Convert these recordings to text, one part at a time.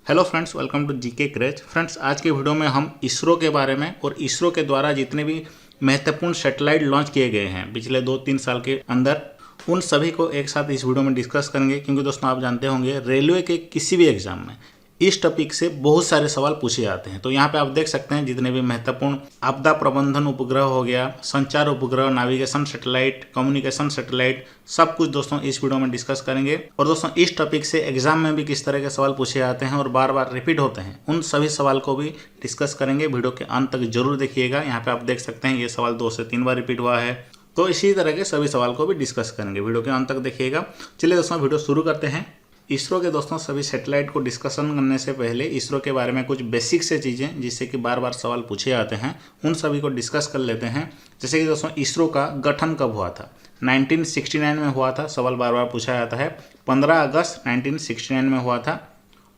Hello friends, welcome to GK craze. Friends, आज के video में हम इसरो के बारे में और इसरो के द्वारा जितने भी महत्वपूर्ण सैटेलाइट लॉन्च किए गए हैं पिछले 2-3 साल के अंदर, उन सभी को एक साथ इस वीडियो में डिस्कस करेंगे। क्योंकि दोस्तों, आप जानते होंगे रेलवे के किसी भी एग्जाम में इस टॉपिक से बहुत सारे सवाल पूछे जाते हैं। तो यहाँ पे आप देख सकते हैं जितने भी महत्वपूर्ण आपदा प्रबंधन उपग्रह हो गया, संचार उपग्रह, नेविगेशन सैटेलाइट, कम्युनिकेशन सैटेलाइट, सब कुछ दोस्तों इस वीडियो में डिस्कस करेंगे। और दोस्तों, इस टॉपिक से एग्जाम में भी किस तरह के सवाल पूछे जाते हैं और बार बार रिपीट होते हैं, उन सभी सवाल को भी डिस्कस करेंगे। वीडियो के अंत तक जरूर देखिएगा। यहाँ पे आप देख सकते हैं ये सवाल 2 से 3 बार रिपीट हुआ है। तो इसी तरह के सभी सवाल को भी डिस्कस करेंगे। वीडियो के अंत तक देखिएगा। चलिए दोस्तों, वीडियो शुरू करते हैं। इसरो के दोस्तों सभी सैटेलाइट को डिस्कशन करने से पहले इसरो के बारे में कुछ बेसिक से चीज़ें जिससे कि बार बार सवाल पूछे जाते हैं, उन सभी को डिस्कस कर लेते हैं। जैसे कि दोस्तों, इसरो का गठन कब हुआ था? 1969 में हुआ था। सवाल बार बार पूछा जाता है। 15 अगस्त 1969 में हुआ था।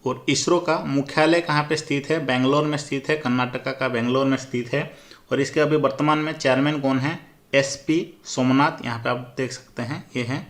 और इसरो का मुख्यालय कहाँ पे स्थित है? बेंगलोर में स्थित है। कर्नाटका का बेंगलोर में स्थित है। और इसके अभी वर्तमान में चेयरमैन कौन है? SP सोमनाथ। यहाँ पे आप देख सकते हैं, ये है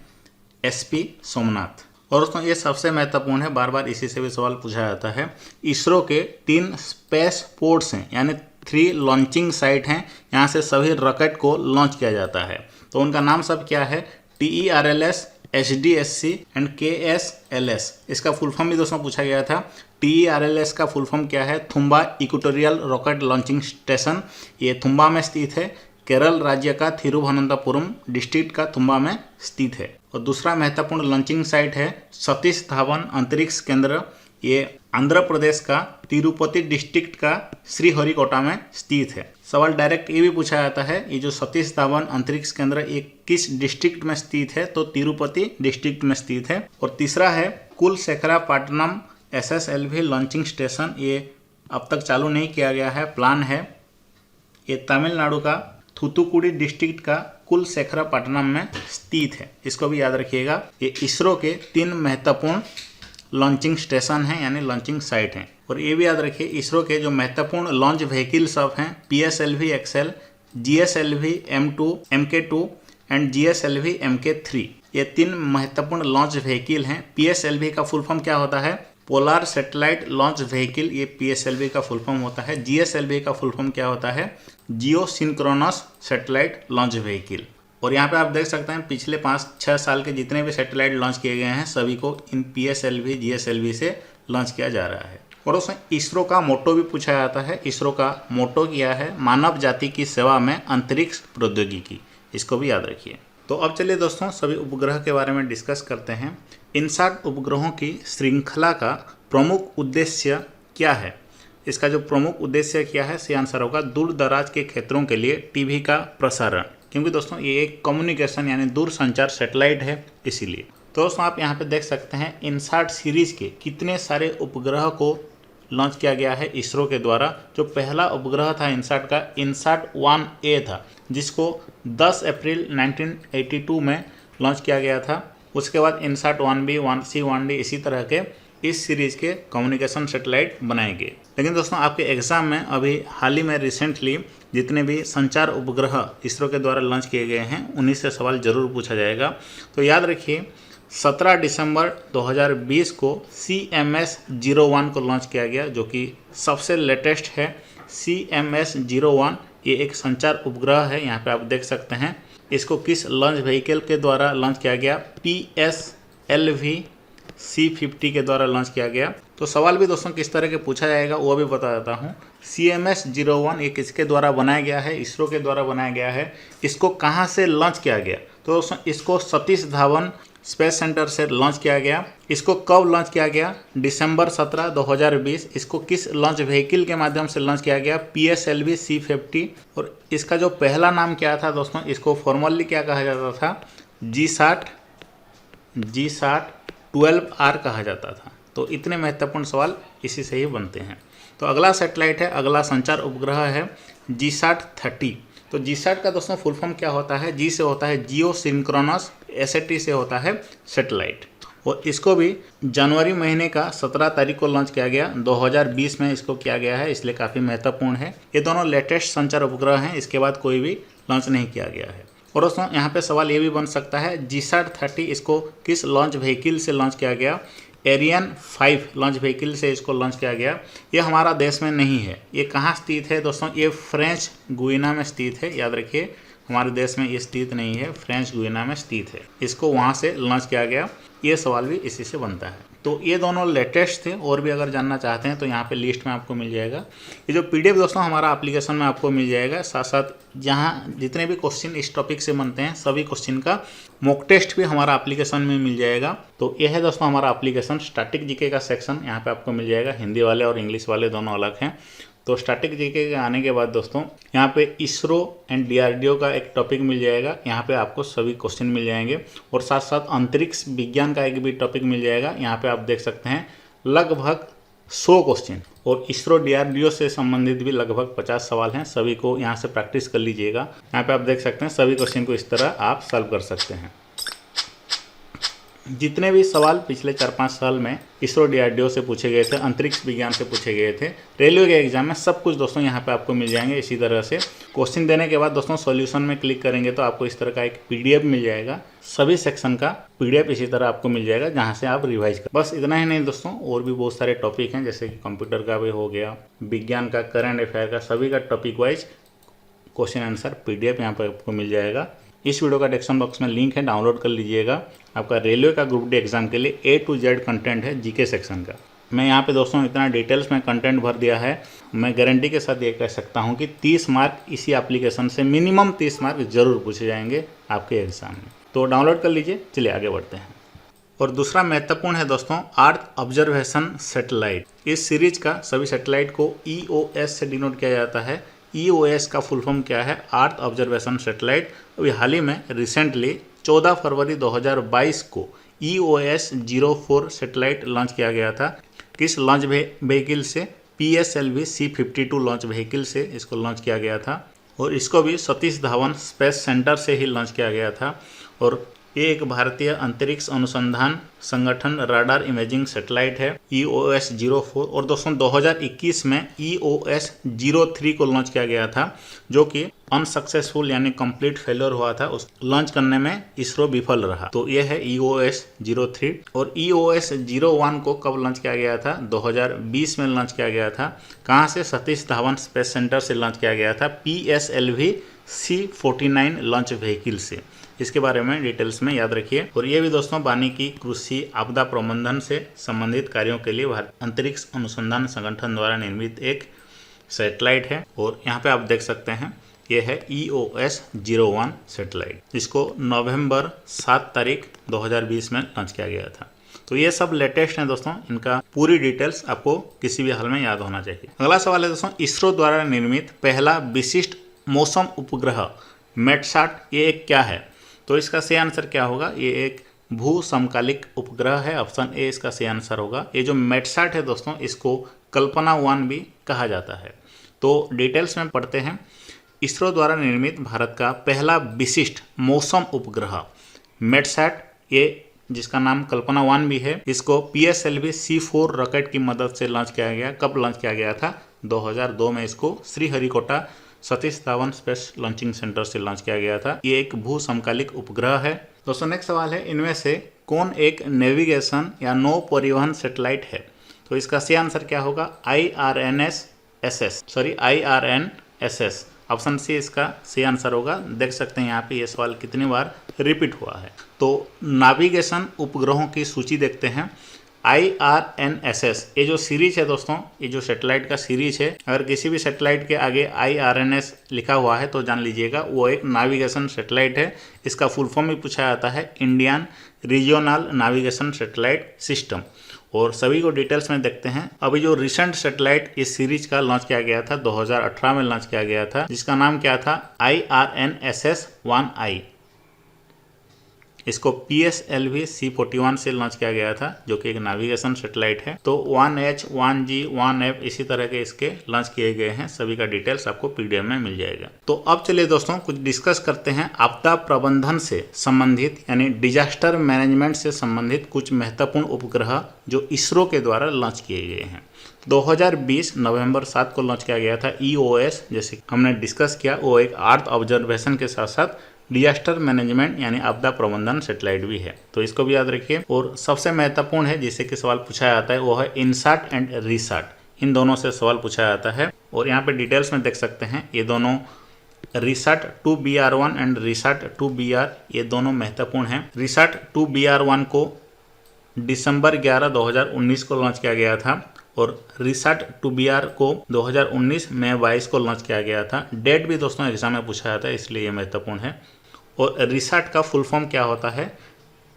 SP सोमनाथ। और दोस्तों, ये सबसे महत्वपूर्ण है, बार बार इसी से भी सवाल पूछा जाता है। इसरो के 3 स्पेस पोर्ट्स हैं, यानी 3 लॉन्चिंग साइट हैं। यहाँ से सभी रॉकेट को लॉन्च किया जाता है। तो उनका नाम सब क्या है? TERLS, HDSC and KSLS। इसका फुल फॉर्म भी दोस्तों पूछा गया था। TERLS का फुल फॉर्म क्या है? Thumba equatorial rocket launching station. ये थुम्बा में स्थित है। केरल राज्य का थिरुवनंतपुरम डिस्ट्रिक्ट का थुम्बा में स्थित है। और दूसरा महत्वपूर्ण लॉन्चिंग साइट है सतीश धावन अंतरिक्ष केंद्र। ये आंध्र प्रदेश का तिरुपति डिस्ट्रिक्ट का श्रीहरिकोटा में स्थित है। सवाल डायरेक्ट ये भी पूछा जाता है, ये जो सतीश धावन अंतरिक्ष केंद्र ये किस डिस्ट्रिक्ट में स्थित है? तो तिरुपति डिस्ट्रिक्ट में स्थित है। और तीसरा है कुलशेखरापट्टनम SSLV लॉन्चिंग स्टेशन। ये अब तक चालू नहीं किया गया है, प्लान है। ये तमिलनाडु का थूथुकुडी डिस्ट्रिक्ट का कुलशेखरापट्टनम में स्थित है। इसको भी याद रखिएगा। ये इसरो के 3 महत्वपूर्ण लॉन्चिंग स्टेशन हैं, यानी लॉन्चिंग साइट हैं। और ये भी याद रखिए, इसरो के जो महत्वपूर्ण लॉन्च व्हीकल सब हैं, PSLV XL, GSLV M2 MK2 and GSLV MK3। ये 3 महत्वपूर्ण लॉन्च व्हीकल हैं। PSLV का फुल फॉर्म क्या होता है? पोलर सैटेलाइट लॉन्च व्हीकल, ये PSLV का फुल फॉर्म होता है। GSLV का फुल फॉर्म क्या होता है? जियो सिंक्रोनस सैटेलाइट लॉन्च व्हीकल। और यहाँ पे आप देख सकते हैं पिछले 5-6 साल के जितने भी सैटेलाइट लॉन्च किए गए हैं सभी को इन PSLV GSLV से लॉन्च किया जा रहा है। और उसमें इसरो का मोटो भी पूछा जाता है। इसरो का मोटो क्या है? मानव जाति की सेवा में अंतरिक्ष प्रौद्योगिकी। इसको भी याद रखिए। तो अब चलिए दोस्तों, सभी उपग्रह के बारे में डिस्कस करते हैं। इनसैट उपग्रहों की श्रृंखला का प्रमुख उद्देश्य क्या है? इसका जो प्रमुख उद्देश्य क्या है, सही आंसर होगा दूर दराज के क्षेत्रों के लिए टीवी का प्रसारण। क्योंकि दोस्तों ये एक कम्युनिकेशन यानी दूर संचार सैटेलाइट है, इसीलिए। तो दोस्तों, आप यहाँ पे देख सकते हैं इनसैट सीरीज के कितने सारे उपग्रह को लॉन्च किया गया है इसरो के द्वारा। जो पहला उपग्रह था इनसैट का, इनसैट 1A था, जिसको 10 अप्रैल 1982 में लॉन्च किया गया था। उसके बाद इनसैट 1B, 1C, 1D इसी तरह के इस सीरीज के कम्युनिकेशन सैटेलाइट बनाए गए। लेकिन दोस्तों, आपके एग्जाम में अभी हाल ही में रिसेंटली जितने भी संचार उपग्रह इसरो के द्वारा लॉन्च किए गए हैं उन्हीं से सवाल जरूर पूछा जाएगा। तो याद रखिए, 17 दिसंबर 2020 को CMS-01 को लॉन्च किया गया, जो कि सबसे लेटेस्ट है। CMS-01 ये एक संचार उपग्रह है। यहाँ पे आप देख सकते हैं इसको किस लॉन्च व्हीकल के द्वारा लॉन्च किया गया? PSLV C50 के द्वारा लॉन्च किया गया। तो सवाल भी दोस्तों किस तरह के पूछा जाएगा वो भी बता देता हूँ। CMS-01 ये किसके द्वारा बनाया गया है? इसरो के द्वारा बनाया गया है। इसको कहाँ से लॉन्च किया गया? तो दोस्तों, इसको सतीश धावन स्पेस सेंटर से लॉन्च किया गया। इसको कब लॉन्च किया गया? दिसंबर 17, 2020। इसको किस लॉन्च व्हीकल के माध्यम से लॉन्च किया गया? PSLV C50। और इसका जो पहला नाम क्या था दोस्तों, इसको फॉर्मली क्या कहा जाता था? GSAT 12R कहा जाता था। तो इतने महत्वपूर्ण सवाल इसी से ही बनते हैं। तो अगला सैटेलाइट है, अगला संचार उपग्रह है GSAT 30। तो GSAT का दोस्तों फुल फॉर्म क्या होता है? G से होता है जियो सिंक्रोनस, SAT से होता है सैटेलाइट। और इसको भी जनवरी महीने का 17 तारीख को लॉन्च किया गया। 2020 में इसको किया गया है, इसलिए काफ़ी महत्वपूर्ण है। ये दोनों लेटेस्ट संचार उपग्रह हैं, इसके बाद कोई भी लॉन्च नहीं किया गया है। और दोस्तों यहाँ पे सवाल ये भी बन सकता है, GSAT 30 इसको किस लॉन्च व्हीकल से लॉन्च किया गया? एरियन 5 लॉन्च व्हीकल से इसको लॉन्च किया गया। ये हमारा देश में नहीं है। ये कहाँ स्थित है दोस्तों? ये फ्रेंच गुइना में स्थित है। याद रखिए, हमारे देश में ये स्थित नहीं है, फ्रेंच गुइना में स्थित है। इसको वहाँ से लॉन्च किया गया। ये सवाल भी इसी से बनता है। तो ये दोनों लेटेस्ट थे। और भी अगर जानना चाहते हैं तो यहाँ पे लिस्ट में आपको मिल जाएगा। ये जो PDF दोस्तों हमारा एप्लीकेशन में आपको मिल जाएगा। साथ साथ जहाँ जितने भी क्वेश्चन इस टॉपिक से बनते हैं सभी क्वेश्चन का मॉक टेस्ट भी हमारा एप्लीकेशन में मिल जाएगा। तो यह है दोस्तों हमारा एप्लीकेशन। स्टैटिक जीके का सेक्शन यहाँ पे आपको मिल जाएगा। हिंदी वाले और इंग्लिश वाले दोनों अलग हैं। तो स्टैटिक जीके के आने के बाद दोस्तों यहाँ पे इसरो एंड DRDO का एक टॉपिक मिल जाएगा। यहाँ पे आपको सभी क्वेश्चन मिल जाएंगे। और साथ साथ अंतरिक्ष विज्ञान का एक भी टॉपिक मिल जाएगा। यहाँ पे आप देख सकते हैं लगभग 100 क्वेश्चन। और इसरो DRDO से संबंधित भी लगभग 50 सवाल हैं। सभी को यहाँ से प्रैक्टिस कर लीजिएगा। यहाँ पे आप देख सकते हैं सभी क्वेश्चन को इस तरह आप सॉल्व कर सकते हैं। जितने भी सवाल पिछले 4-5 साल में इसरो DRDO से पूछे गए थे, अंतरिक्ष विज्ञान से पूछे गए थे, रेलवे के एग्जाम में, सब कुछ दोस्तों यहाँ पे आपको मिल जाएंगे। इसी तरह से क्वेश्चन देने के बाद दोस्तों सॉल्यूशन में क्लिक करेंगे तो आपको इस तरह का एक PDF मिल जाएगा। सभी सेक्शन का PDF इसी तरह आपको मिल जाएगा जहाँ से आप रिवाइज कर। बस इतना ही नहीं दोस्तों, और भी बहुत सारे टॉपिक हैं, जैसे कि कंप्यूटर का भी हो गया, विज्ञान का, करंट अफेयर का, सभी का topic wise question answer PDF यहाँ पर आपको मिल जाएगा। इस वीडियो का डिस्क्रिप्शन बॉक्स में लिंक है, डाउनलोड कर लीजिएगा। आपका रेलवे का ग्रुप डी एग्जाम के लिए A to Z कंटेंट है जीके सेक्शन का। मैं यहाँ पे दोस्तों इतना डिटेल्स में कंटेंट भर दिया है। मैं गारंटी के साथ ये कह सकता हूँ कि 30 मार्क इसी एप्लीकेशन से, मिनिमम 30 मार्क जरूर पूछे जाएंगे आपके एग्जाम में। तो डाउनलोड कर लीजिए। चलिए आगे बढ़ते हैं। और दूसरा महत्वपूर्ण है दोस्तों अर्थ ऑब्जर्वेशन सैटेलाइट। इस सीरीज का सभी सैटेलाइट को EOS से डिनोट किया जाता है। EOS का फुल फॉर्म क्या है? Earth observation satellite. अभी हाल ही में रिसेंटली 14 फरवरी 2022 को EOS 04 सैटेलाइट लॉन्च किया गया था। किस लॉन्च व्हीकल से? PSLV C-52 लॉन्च व्हीकल से इसको लॉन्च किया गया था। और इसको भी सतीश धवन स्पेस सेंटर से ही लॉन्च किया गया था। और ये एक भारतीय अंतरिक्ष अनुसंधान संगठन राडार इमेजिंग सैटेलाइट है EOS 04। और दोस्तों 2021 में EOS 03 को लॉन्च किया गया था, जो कि अनसक्सेसफुल यानी कंप्लीट फेलियर हुआ था। उस लॉन्च करने में इसरो विफल रहा। तो यह है EOS 03। और EOS 01 को कब लॉन्च किया गया था? 2020 में लॉन्च किया गया था। कहाँ से? सतीश धवन स्पेस सेंटर से लॉन्च किया गया था, PSLV C-49 लॉन्च व्हीकल से। इसके बारे में डिटेल्स में याद रखिए। और ये भी दोस्तों वानिकी कृषि आपदा प्रबंधन से संबंधित कार्यों के लिए भारत अंतरिक्ष अनुसंधान संगठन द्वारा निर्मित एक सैटेलाइट है। और यहाँ पे आप देख सकते हैं ये है EOS 01 सैटेलाइट, जिसको नवंबर 7 तारीख 2020 में लॉन्च किया गया था। तो ये सब लेटेस्ट हैं दोस्तों। इनका पूरी डिटेल्स आपको किसी भी हाल में याद होना चाहिए। अगला सवाल है दोस्तों इसरो द्वारा निर्मित पहला विशिष्ट मौसम उपग्रह मेटसाट ये एक क्या है? तो इसका सही आंसर क्या होगा? ये एक भू समकालिक उपग्रह है। ऑप्शन A इसका सही आंसर होगा। ये जो मेटसाट है दोस्तों, इसको कल्पना 1 भी कहा जाता है। तो डिटेल्स में पढ़ते हैं। इसरो द्वारा निर्मित भारत का पहला विशिष्ट मौसम उपग्रह मेटसाट, ये जिसका नाम कल्पना 1 भी है, इसको PSLV C-4 रॉकेट की मदद से लॉन्च किया गया। कब लॉन्च किया गया था? 2002 में इसको Sriharikota Satish Dhawan space launching centre से लॉन्च किया गया था। ये एक भू समकालिक उपग्रह है। दोस्तों नेक्स्ट सवाल है, इनमें से कौन एक नेविगेशन या नौ परिवहन सैटेलाइट है? तो इसका सही आंसर क्या होगा? IRNSS। ऑप्शन C इसका सही आंसर होगा। देख सकते हैं यहाँ पे ये सवाल कितनी बार रिपीट हुआ है। तो नेविगेशन उपग्रहों की सूची देखते हैं। IRNSS ये जो सीरीज है दोस्तों, ये जो सैटेलाइट का सीरीज है, अगर किसी भी सैटेलाइट के आगे IRNS लिखा हुआ है तो जान लीजिएगा वो एक नेविगेशन सैटेलाइट है। इसका फुल फॉर्म भी पूछा जाता है Indian regional navigation satellite system. और सभी को डिटेल्स में देखते हैं। अभी जो रिसेंट सैटेलाइट इस सीरीज का लॉन्च किया गया था, 2018 में लॉन्च किया गया था, जिसका नाम क्या था? IRNSS-1I। इसको PSLV C-41 से लॉन्च किया गया था, जो कि एक नेविगेशन सैटेलाइट है। तो 1H, 1G, 1F इसी तरह के इसके लॉन्च किए गए हैं। सभी का डिटेल्स आपको PDF में मिल जाएगा। तो अब चलिए दोस्तों कुछ डिस्कस करते हैं आपदा प्रबंधन से संबंधित यानी डिजास्टर मैनेजमेंट से संबंधित कुछ महत्वपूर्ण उपग्रह जो इसरो के द्वारा लॉन्च किए गए हैं। 2020 नवंबर 7 को लॉन्च किया गया था EOS, जैसे हमने डिस्कस किया। वो एक अर्थ ऑब्जर्वेशन के साथ साथ डिजास्टर मैनेजमेंट यानी आपदा प्रबंधन सैटेलाइट भी है, तो इसको भी याद रखिए। और सबसे महत्वपूर्ण है जिससे कि सवाल पूछा जाता है वो है इनसाट एंड रिसाट, इन दोनों से सवाल पूछा जाता है। और यहाँ पे डिटेल्स में देख सकते हैं ये दोनों रिसाट 2BR1 एंड रिसाट 2BR ये दोनों महत्वपूर्ण हैं। रिसाट 2BR1 को दिसंबर 11, 2019 को लॉन्च किया गया था और रिसाट 2BR को 2019 मई 22 को लॉन्च किया गया था। डेट भी दोस्तों एग्जाम में पूछा जाता है, इसलिए ये महत्वपूर्ण है। और रिसाट का फुल फॉर्म क्या होता है?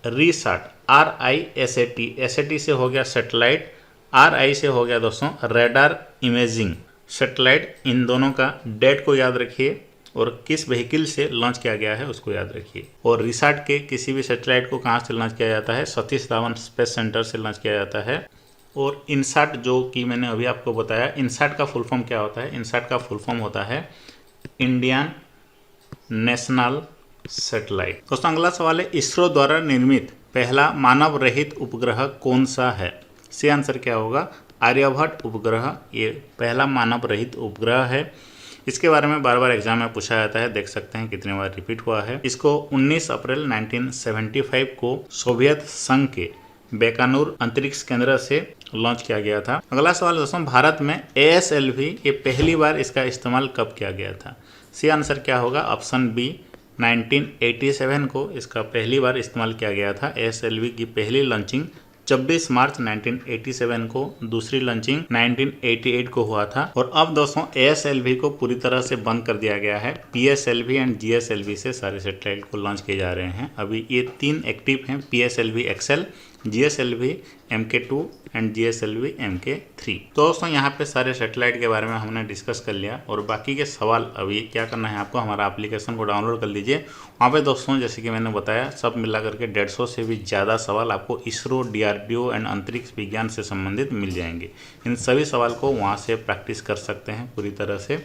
रिसाट RISAT, SAT से हो गया सैटेलाइट, RI से हो गया दोस्तों रडार इमेजिंग सैटेलाइट। इन दोनों का डेट को याद रखिए और किस व्हीकल से लॉन्च किया गया है उसको याद रखिए। और रिसाट के किसी भी सैटेलाइट को कहाँ से लॉन्च किया जाता है? सतीश धावन स्पेस सेंटर से लॉन्च किया जाता है। और इनसाट जो कि मैंने अभी आपको बताया, इनसाट का फुल फॉर्म क्या होता है? इनसाट का फुल फॉर्म होता है इंडियन नेशनल सैटेलाइट। दोस्तों अगला सवाल है इसरो द्वारा निर्मित पहला मानव रहित उपग्रह कौन सा है? सी आंसर क्या होगा? आर्यभट्ट उपग्रह ये पहला मानव रहित उपग्रह है। इसके बारे में बार बार एग्जाम में पूछा जाता है, देख सकते हैं कितने बार रिपीट हुआ है। इसको 19 अप्रैल 1975 को सोवियत संघ के बैकानूर अंतरिक्ष केंद्र से लॉन्च किया गया था। अगला सवाल दोस्तों, भारत में ASLV ये पहली बार इसका इस्तेमाल कब किया गया था? सी आंसर क्या होगा? ऑप्शन बी 1987 को इसका पहली बार इस्तेमाल किया गया था। ASLV की पहली लॉन्चिंग 26 मार्च 1987 को, दूसरी लॉन्चिंग 1988 को हुआ था। और अब दोस्तों ASLV को पूरी तरह से बंद कर दिया गया है। PSLV एंड GSLV से सारे सैटेलाइट को लॉन्च किए जा रहे हैं। अभी ये 3 एक्टिव हैं, PSLV XL, GSLV MK2 and GSLV MK3। तो दोस्तों यहाँ पे सारे सैटेलाइट के बारे में हमने डिस्कस कर लिया। और बाकी के सवाल अभी क्या करना है आपको, हमारा एप्लीकेशन को डाउनलोड कर लीजिए। वहाँ पे दोस्तों जैसे कि मैंने बताया सब मिला करके 150 से भी ज़्यादा सवाल आपको इसरो, DRDO एंड अंतरिक्ष विज्ञान से संबंधित मिल जाएंगे। इन सभी सवाल को वहाँ से प्रैक्टिस कर सकते हैं पूरी तरह से।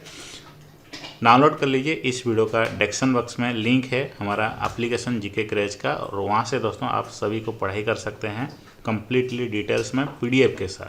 डाउनलोड कर लीजिए। इस वीडियो का डिस्क्रिप्शन बॉक्स में लिंक है हमारा एप्लीकेशन GK क्रैच का, और वहाँ से दोस्तों आप सभी को पढ़ाई कर सकते हैं कंप्लीटली डिटेल्स में PDF के साथ।